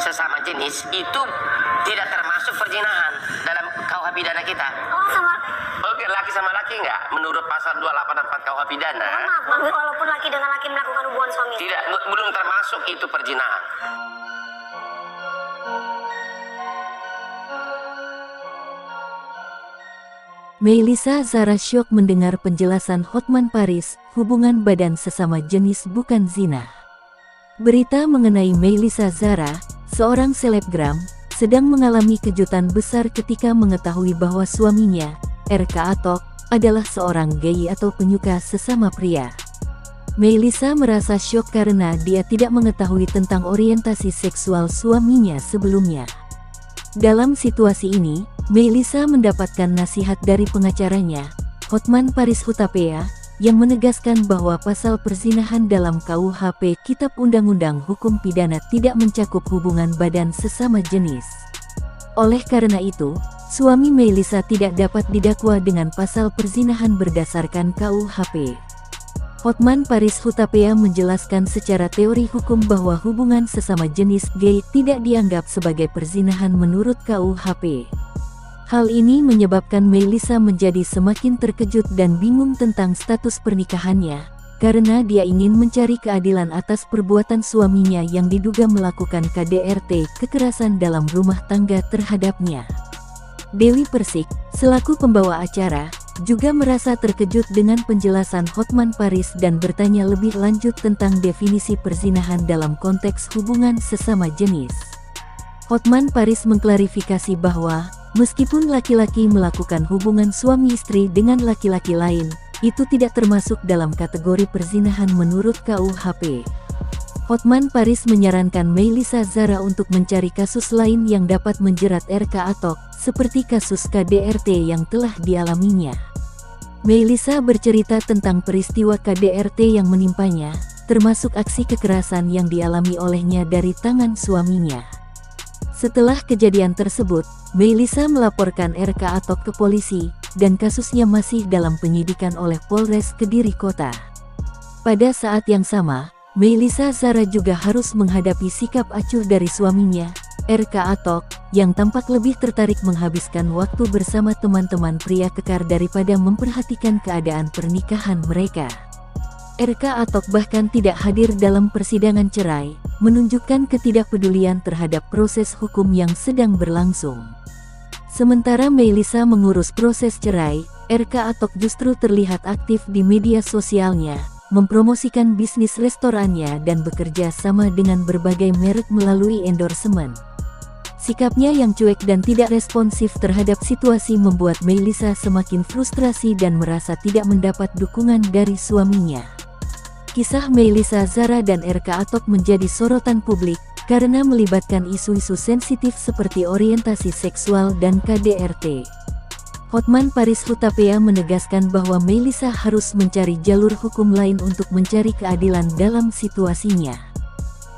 sesama jenis itu tidak termasuk perzinahan dalam KUH pidana kita. Oh, sama. Oke, laki sama laki enggak? Menurut pasal 284 KUH pidana. Maaf, walaupun laki dengan laki melakukan hubungan suami. Tidak, belum termasuk itu perzinahan. Melissa Zara syok mendengar penjelasan Hotman Paris, hubungan badan sesama jenis bukan zina. Berita mengenai Melissa Zara, seorang selebgram, sedang mengalami kejutan besar ketika mengetahui bahwa suaminya, RK Atok, adalah seorang gay atau penyuka sesama pria. Melissa merasa syok karena dia tidak mengetahui tentang orientasi seksual suaminya sebelumnya. Dalam situasi ini, Melissa mendapatkan nasihat dari pengacaranya, Hotman Paris Hutapea, yang menegaskan bahwa pasal perzinahan dalam KUHP Kitab Undang-Undang Hukum Pidana tidak mencakup hubungan badan sesama jenis. Oleh karena itu, suami Melissa tidak dapat didakwa dengan pasal perzinahan berdasarkan KUHP. Hotman Paris Hutapea menjelaskan secara teori hukum bahwa hubungan sesama jenis gay tidak dianggap sebagai perzinahan menurut KUHP. Hal ini menyebabkan Melissa menjadi semakin terkejut dan bingung tentang status pernikahannya, karena dia ingin mencari keadilan atas perbuatan suaminya yang diduga melakukan KDRT, kekerasan dalam rumah tangga terhadapnya. Dewi Persik, selaku pembawa acara, juga merasa terkejut dengan penjelasan Hotman Paris dan bertanya lebih lanjut tentang definisi perzinahan dalam konteks hubungan sesama jenis. Hotman Paris mengklarifikasi bahwa, meskipun laki-laki melakukan hubungan suami istri dengan laki-laki lain, itu tidak termasuk dalam kategori perzinahan menurut KUHP. Hotman Paris menyarankan Melissa Zara untuk mencari kasus lain yang dapat menjerat RK Atok, seperti kasus KDRT yang telah dialaminya. Melissa bercerita tentang peristiwa KDRT yang menimpanya, termasuk aksi kekerasan yang dialami olehnya dari tangan suaminya. Setelah kejadian tersebut, Melissa melaporkan RK Atok ke polisi, dan kasusnya masih dalam penyidikan oleh Polres Kediri Kota. Pada saat yang sama, Melissa Zara juga harus menghadapi sikap acuh dari suaminya, RK Atok, yang tampak lebih tertarik menghabiskan waktu bersama teman-teman pria kekar daripada memperhatikan keadaan pernikahan mereka. RK Atok bahkan tidak hadir dalam persidangan cerai, menunjukkan ketidakpedulian terhadap proses hukum yang sedang berlangsung. Sementara Melissa mengurus proses cerai, RK Atok justru terlihat aktif di media sosialnya, mempromosikan bisnis restorannya dan bekerja sama dengan berbagai merek melalui endorsement. Sikapnya yang cuek dan tidak responsif terhadap situasi membuat Melissa semakin frustrasi dan merasa tidak mendapat dukungan dari suaminya. Kisah Melissa Zara dan RK Atok menjadi sorotan publik karena melibatkan isu-isu sensitif seperti orientasi seksual dan KDRT. Hotman Paris Hutapea menegaskan bahwa Melissa harus mencari jalur hukum lain untuk mencari keadilan dalam situasinya.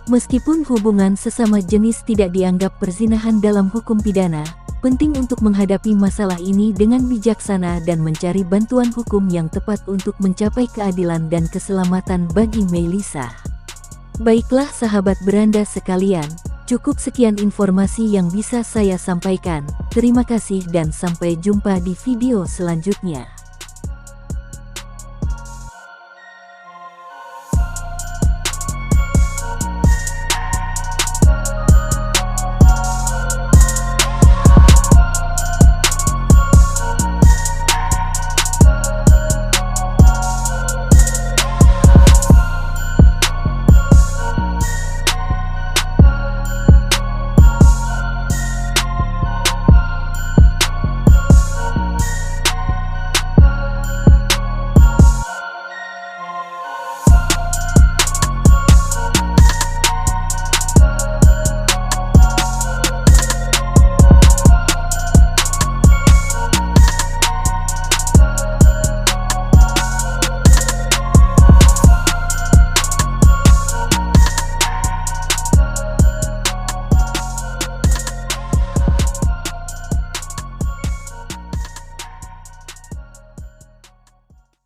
Meskipun hubungan sesama jenis tidak dianggap perzinahan dalam hukum pidana, penting untuk menghadapi masalah ini dengan bijaksana dan mencari bantuan hukum yang tepat untuk mencapai keadilan dan keselamatan bagi Melissa. Baiklah sahabat beranda sekalian, cukup sekian informasi yang bisa saya sampaikan. Terima kasih dan sampai jumpa di video selanjutnya.